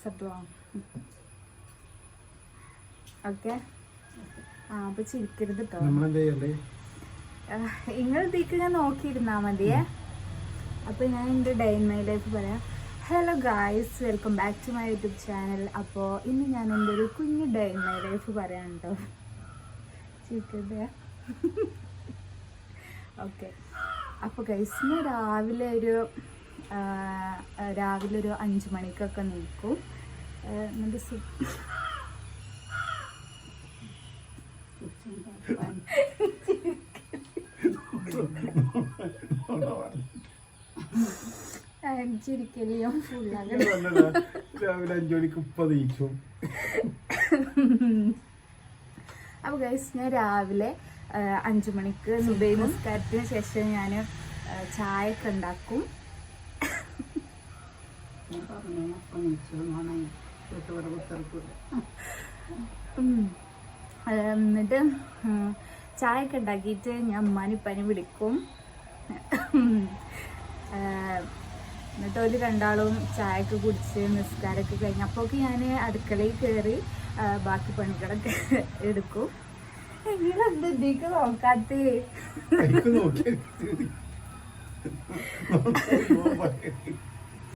Accept okay. അപ്പൊ ചിരിക്കരുത് കേട്ടോ. നിങ്ങൾ ഇതിക്ക് ഞാൻ നോക്കിയിരുന്നാ മതിയേ. അപ്പൊ ഞാൻ എൻ്റെ ഡേ ഇൻ മൈ ലൈഫ് പറയാം. Hello guys, welcome back to my YouTube channel. അപ്പോൾ ഇന്ന് ഞാൻ എൻ്റെ ഒരു കുഞ്ഞു ഡേ ഇൻ മൈ ലൈഫ് പറയാം കേട്ടോ. ചിരിക്കരുത്. ഓക്കെ. അപ്പോൾ ഗൈസ്, ഇന്ന് രാവിലെ ഒരു 5 മണിക്കൊക്കെ നിൽക്കും. എന്നിട്ട് ചിരിക്കലും രാവിലെ 5 മണിക്ക് നീച്ചു. അപ്പോൾ ഗൈസ്, ഞാൻ രാവിലെ 5 മണിക്ക് സുബൈ നിസ്കാരത്തിന് ശേഷം ഞാൻ ചായ ഒക്കെ ഉണ്ടാക്കും. എന്നിട്ട് ചായ ഒക്കെ ഉണ്ടാക്കിയിട്ട് ഞാൻ ഉമ്മാനിപ്പനി വിളിക്കും. എന്നിട്ട് ഒരു രണ്ടാളും ചായയൊക്കെ കുടിച്ച് നിസ്കാരമൊക്കെ കഴിഞ്ഞ് അപ്പോഴൊക്കെ ഞാൻ അടുക്കളയിൽ കയറി ബാക്കി പണികളൊക്കെ എടുക്കും. നിങ്ങളെന്തൊക്കെ നോക്കാത്തേ?